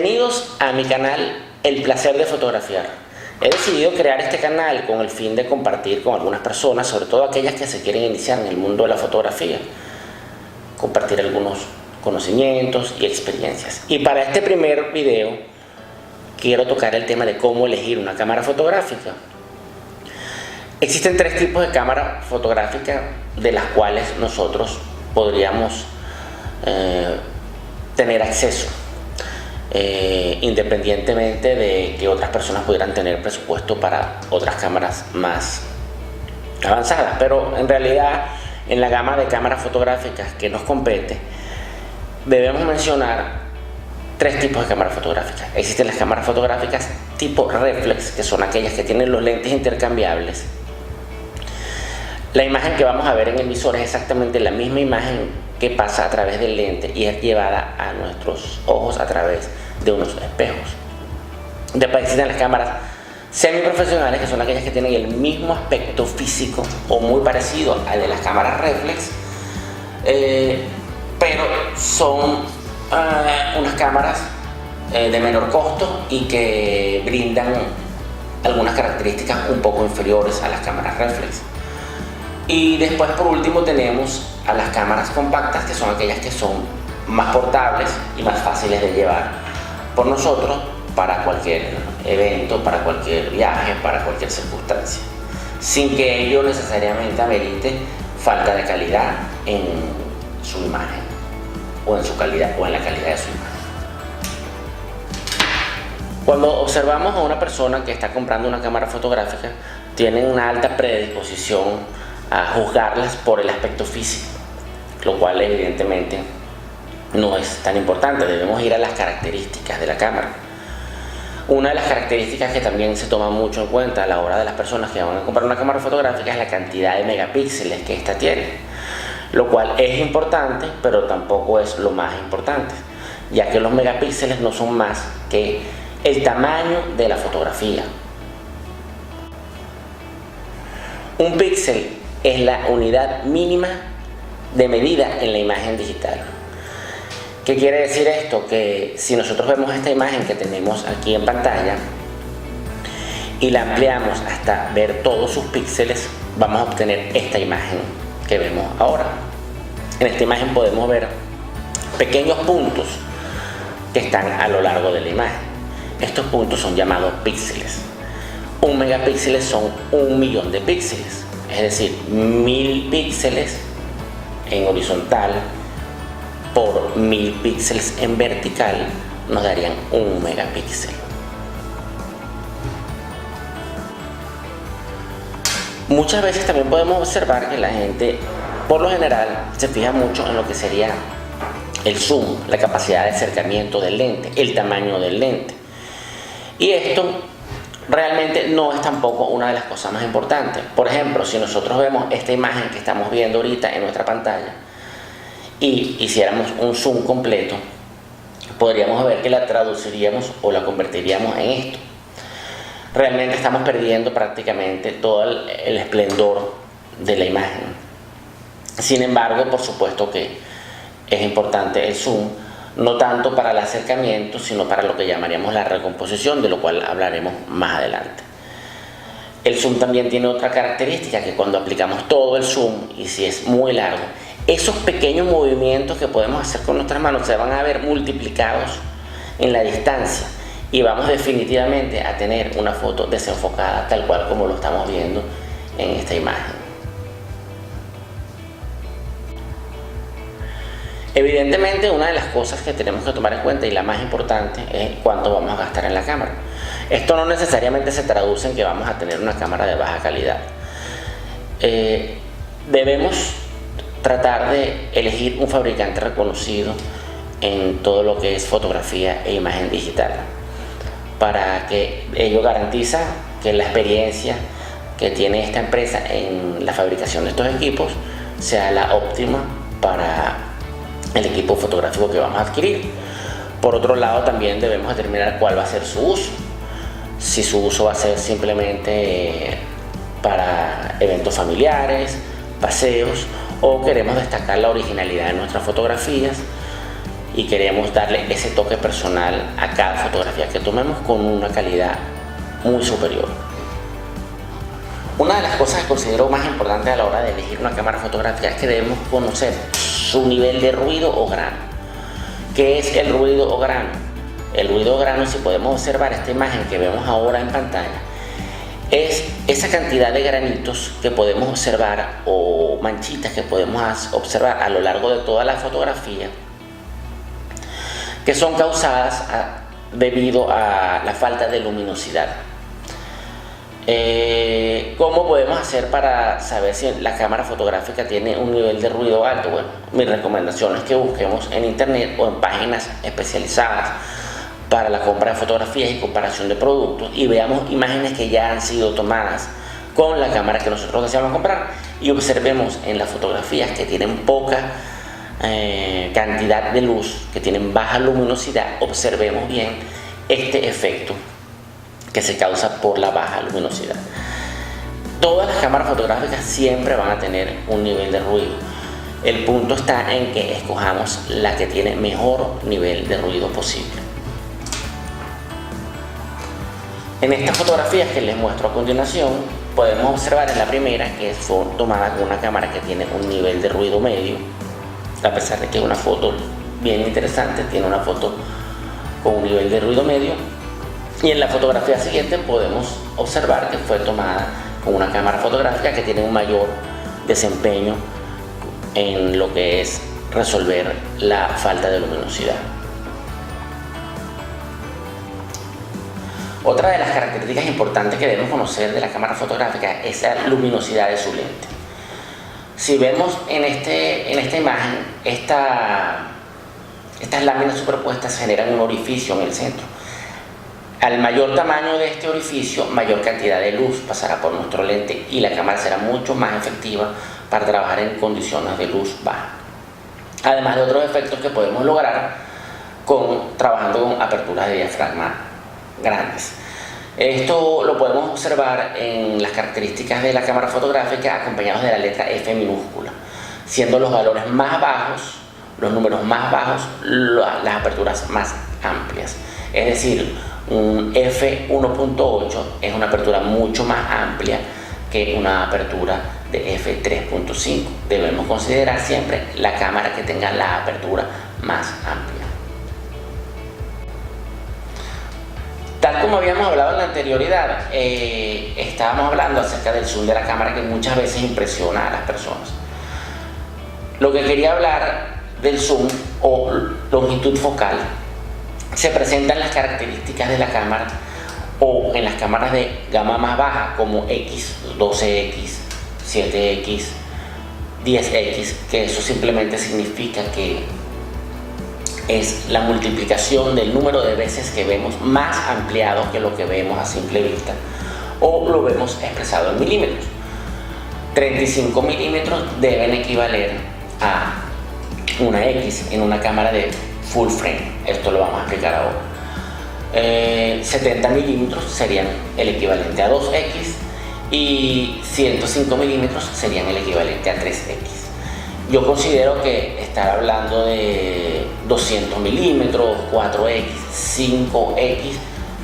Bienvenidos a mi canal El Placer de Fotografiar. He decidido crear este canal con el fin de compartir con algunas personas, sobre todo aquellas que se quieren iniciar en el mundo de la fotografía, compartir algunos conocimientos y experiencias. Y para este primer video quiero tocar el tema de cómo elegir una cámara fotográfica. Existen tres tipos de cámara fotográfica de las cuales nosotros podríamos tener acceso, independientemente de que otras personas pudieran tener presupuesto para otras cámaras más avanzadas. Pero en realidad, en la gama de cámaras fotográficas que nos compete, debemos mencionar tres tipos de cámaras fotográficas. Existen las cámaras fotográficas tipo reflex, que son aquellas que tienen los lentes intercambiables. La imagen que vamos a ver en el visor es exactamente la misma imagen que pasa a través del lente y es llevada a nuestros ojos a través de unos espejos. Después existen las cámaras semiprofesionales, que son aquellas que tienen el mismo aspecto físico o muy parecido al de las cámaras reflex, pero son unas cámaras de menor costo y que brindan algunas características un poco inferiores a las cámaras reflex. Y después, por último, tenemos a las cámaras compactas, que son aquellas que son más portables y más fáciles de llevar por nosotros para cualquier evento, para cualquier viaje, para cualquier circunstancia, sin que ello necesariamente amerite falta de calidad en su imagen o en su calidad o en la calidad de su imagen. Cuando observamos a una persona que está comprando una cámara fotográfica, tienen una alta predisposición a juzgarlas por el aspecto físico, lo cual evidentemente no es tan importante. Debemos ir a las características de la cámara. Una de las características que también se toma mucho en cuenta a la hora de las personas que van a comprar una cámara fotográfica es la cantidad de megapíxeles que ésta tiene, lo cual es importante, pero tampoco es lo más importante, ya que los megapíxeles no son más que el tamaño de la fotografía. Un píxel es la unidad mínima de medida en la imagen digital. ¿Qué quiere decir esto? Que si nosotros vemos esta imagen que tenemos aquí en pantalla y la ampliamos hasta ver todos sus píxeles, vamos a obtener esta imagen que vemos ahora. En esta imagen podemos ver pequeños puntos que están a lo largo de la imagen. Estos puntos son llamados píxeles. Un megapíxel son 1.000.000 de píxeles. Es decir, 1000 píxeles en horizontal por 1000 píxeles en vertical nos darían 1 megapíxel. Muchas veces también podemos observar que la gente, por lo general, se fija mucho en lo que sería el zoom, la capacidad de acercamiento del lente, el tamaño del lente. Y esto realmente no es tampoco una de las cosas más importantes. Por ejemplo, si nosotros vemos esta imagen que estamos viendo ahorita en nuestra pantalla y hiciéramos un zoom completo, podríamos ver que la traduciríamos o la convertiríamos en esto. Realmente estamos perdiendo prácticamente todo el esplendor de la imagen. Sin embargo, por supuesto que es importante el zoom, no tanto para el acercamiento, sino para lo que llamaríamos la recomposición, de lo cual hablaremos más adelante. El zoom también tiene otra característica, que cuando aplicamos todo el zoom, y si es muy largo, esos pequeños movimientos que podemos hacer con nuestras manos se van a ver multiplicados en la distancia y vamos definitivamente a tener una foto desenfocada, tal cual como lo estamos viendo en esta imagen. Evidentemente, una de las cosas que tenemos que tomar en cuenta, y la más importante, es cuánto vamos a gastar en la cámara. Esto no necesariamente se traduce en que vamos a tener una cámara de baja calidad. Debemos tratar de elegir un fabricante reconocido en todo lo que es fotografía e imagen digital, para que ello garantiza que la experiencia que tiene esta empresa en la fabricación de estos equipos sea la óptima para el equipo fotográfico que vamos a adquirir. Por otro lado, también debemos determinar cuál va a ser su uso. Si su uso va a ser simplemente para eventos familiares, paseos, o queremos destacar la originalidad de nuestras fotografías y queremos darle ese toque personal a cada fotografía que tomemos con una calidad muy superior. Una de las cosas que considero más importantes a la hora de elegir una cámara fotográfica es que debemos conocer su nivel de ruido o grano. ¿Qué es el ruido o grano? El ruido o grano, si podemos observar esta imagen que vemos ahora en pantalla, es esa cantidad de granitos que podemos observar o manchitas que podemos observar a lo largo de toda la fotografía, que son causadas debido a la falta de luminosidad. ¿Cómo podemos hacer para saber si la cámara fotográfica tiene un nivel de ruido alto? Bueno, mi recomendación es que busquemos en internet o en páginas especializadas para la compra de fotografías y comparación de productos y veamos imágenes que ya han sido tomadas con la cámara que nosotros deseamos comprar y observemos en las fotografías que tienen poca cantidad de luz, que tienen baja luminosidad, observemos bien este efecto que se causa por la baja luminosidad. Todas las cámaras fotográficas siempre van a tener un nivel de ruido. El punto está en que escojamos la que tiene mejor nivel de ruido posible. En estas fotografías que les muestro a continuación, podemos observar en la primera que fue tomada con una cámara que tiene un nivel de ruido medio, a pesar de que es una foto bien interesante, tiene una foto con un nivel de ruido medio. Y en la fotografía siguiente podemos observar que fue tomada con una cámara fotográfica que tiene un mayor desempeño en lo que es resolver la falta de luminosidad. Otra de las características importantes que debemos conocer de la cámara fotográfica es la luminosidad de su lente. Si vemos en esta imagen, estas láminas superpuestas generan un orificio en el centro. Al mayor tamaño de este orificio, mayor cantidad de luz pasará por nuestro lente y la cámara será mucho más efectiva para trabajar en condiciones de luz baja. Además de otros efectos que podemos lograr trabajando con aperturas de diafragma grandes. Esto lo podemos observar en las características de la cámara fotográfica acompañados de la letra F minúscula, siendo los valores más bajos, los números más bajos, las aperturas más amplias. Es decir, un F1.8 es una apertura mucho más amplia que una apertura de F3.5. Debemos considerar siempre la cámara que tenga la apertura más amplia. Tal como habíamos hablado en la anterioridad, estábamos hablando acerca del zoom de la cámara que muchas veces impresiona a las personas. Lo que quería hablar del zoom o longitud focal se presenta en las características de la cámara o en las cámaras de gama más baja como X, 12X, 7X, 10X, que eso simplemente significa que es la multiplicación del número de veces que vemos más ampliado que lo que vemos a simple vista o lo vemos expresado en milímetros. 35 milímetros deben equivaler a una X en una cámara de full frame. Esto lo vamos a explicar ahora. 70 milímetros serían el equivalente a 2X y 105 milímetros serían el equivalente a 3X. Yo considero que estar hablando de 200 milímetros, 4X, 5X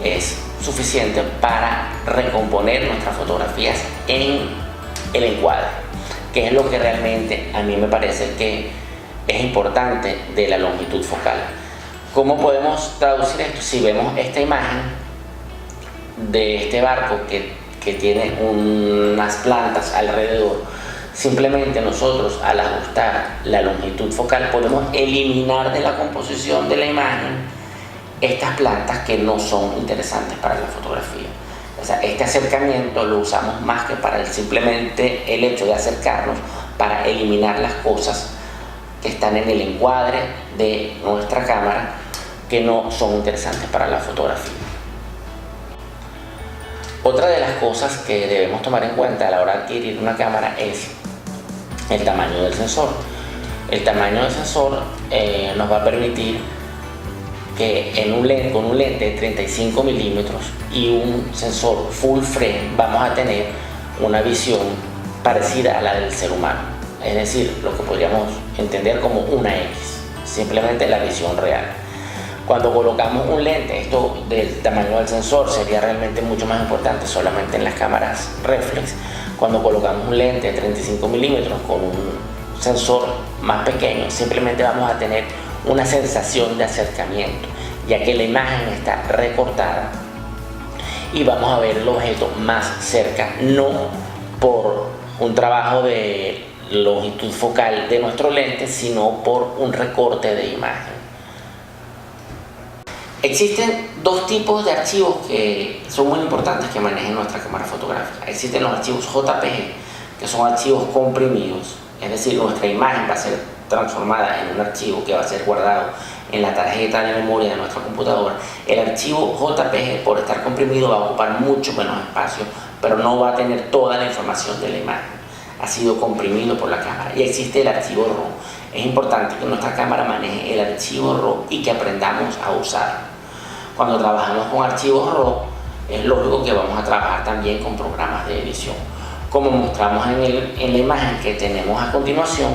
es suficiente para recomponer nuestras fotografías en el encuadre, que es lo que realmente a mí me parece que es importante de la longitud focal. ¿Cómo podemos traducir esto? Si vemos esta imagen de este barco que tiene unas plantas alrededor, simplemente nosotros al ajustar la longitud focal podemos eliminar de la composición de la imagen estas plantas que no son interesantes para la fotografía. O sea, este acercamiento lo usamos más que para simplemente el hecho de acercarnos, para eliminar las cosas que están en el encuadre de nuestra cámara que no son interesantes para la fotografía. Otra de las cosas que debemos tomar en cuenta a la hora de adquirir una cámara es el tamaño del sensor. El tamaño del sensor nos va a permitir que con un lente de 35 milímetros y un sensor full frame vamos a tener una visión parecida a la del ser humano, es decir, lo que podríamos entender como una X. simplemente la visión real. Cuando colocamos un lente, esto del tamaño del sensor sería realmente mucho más importante solamente en las cámaras reflex. Cuando colocamos un lente de 35 milímetros con un sensor más pequeño, simplemente vamos a tener una sensación de acercamiento, ya que la imagen está recortada y vamos a ver el objeto más cerca, no por un trabajo de longitud focal de nuestro lente, sino por un recorte de imagen. Existen dos tipos de archivos que son muy importantes que manejen nuestra cámara fotográfica. Existen los archivos JPG, que son archivos comprimidos, es decir, nuestra imagen va a ser transformada en un archivo que va a ser guardado en la tarjeta de memoria de nuestra computadora. El archivo JPG, por estar comprimido, va a ocupar mucho menos espacio, pero no va a tener toda la información de la imagen. Ha sido comprimido por la cámara. Y existe el archivo RAW. Es importante que nuestra cámara maneje el archivo RAW y que aprendamos a usarlo. Cuando trabajamos con archivos RAW, es lógico que vamos a trabajar también con programas de edición. Como mostramos en la imagen que tenemos a continuación,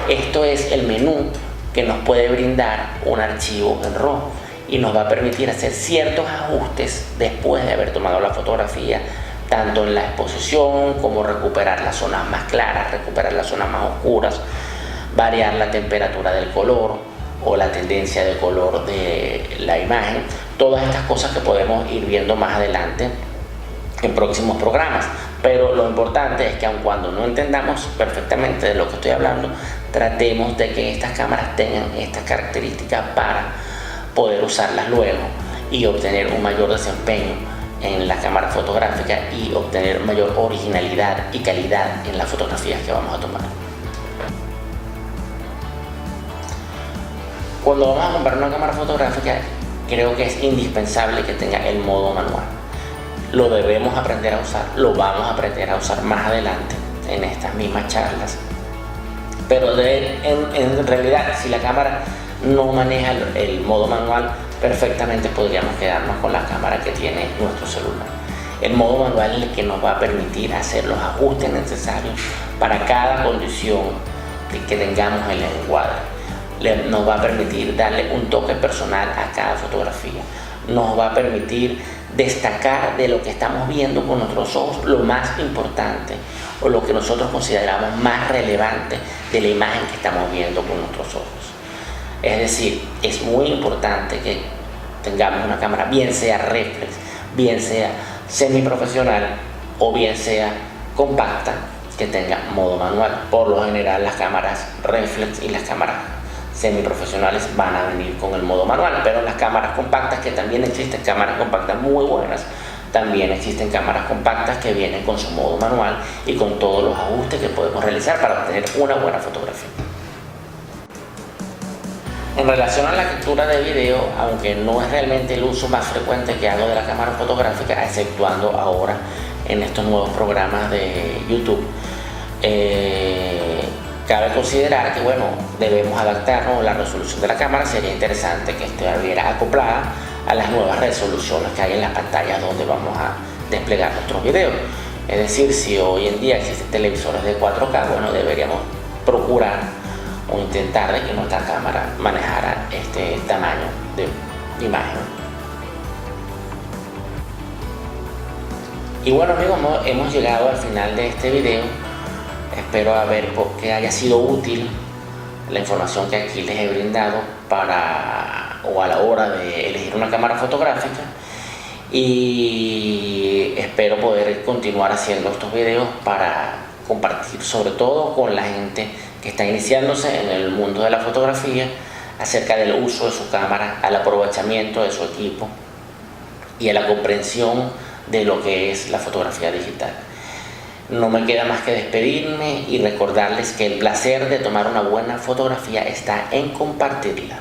esto es el menú que nos puede brindar un archivo en RAW y nos va a permitir hacer ciertos ajustes después de haber tomado la fotografía, tanto en la exposición como recuperar las zonas más claras, recuperar las zonas más oscuras, variar la temperatura del color o la tendencia de color de la imagen. Todas estas cosas que podemos ir viendo más adelante en próximos programas, pero lo importante es que aun cuando no entendamos perfectamente de lo que estoy hablando, tratemos de que estas cámaras tengan estas características para poder usarlas luego y obtener un mayor desempeño en la cámara fotográfica y obtener mayor originalidad y calidad en las fotografías que vamos a tomar. Cuando vamos a comprar una cámara fotográfica, creo que es indispensable que tenga el modo manual. Lo debemos aprender a usar, lo vamos a aprender a usar más adelante en estas mismas charlas. Pero en realidad, si la cámara no maneja el modo manual, perfectamente podríamos quedarnos con la cámara que tiene nuestro celular. El modo manual es el que nos va a permitir hacer los ajustes necesarios para cada condición que tengamos en el encuadre. Nos va a permitir darle un toque personal a cada fotografía. Nos va a permitir destacar de lo que estamos viendo con nuestros ojos lo más importante o lo que nosotros consideramos más relevante de la imagen que estamos viendo con nuestros ojos. Es decir, es muy importante que tengamos una cámara, bien sea reflex, bien sea semiprofesional o bien sea compacta, que tenga modo manual. Por lo general, las cámaras reflex y las cámaras semiprofesionales van a venir con el modo manual, pero las cámaras compactas, que también existen cámaras compactas muy buenas, también existen cámaras compactas que vienen con su modo manual y con todos los ajustes que podemos realizar para obtener una buena fotografía. En relación a la captura de video, aunque no es realmente el uso más frecuente que hago de la cámara fotográfica, exceptuando ahora en estos nuevos programas de YouTube, cabe considerar que debemos adaptarnos a la resolución de la cámara. Sería interesante que estuviera acoplada a las nuevas resoluciones que hay en las pantallas donde vamos a desplegar nuestros videos. Es decir, si hoy en día existen televisores de 4K, deberíamos procurar o intentar de que nuestra cámara manejara este tamaño de imagen. Y bueno, amigos, hemos llegado al final de este video. Espero que haya sido útil la información que aquí les he brindado a la hora de elegir una cámara fotográfica, y espero poder continuar haciendo estos videos para compartir, sobre todo con la gente que está iniciándose en el mundo de la fotografía, acerca del uso de su cámara, al aprovechamiento de su equipo y a la comprensión de lo que es la fotografía digital. No me queda más que despedirme y recordarles que el placer de tomar una buena fotografía está en compartirla.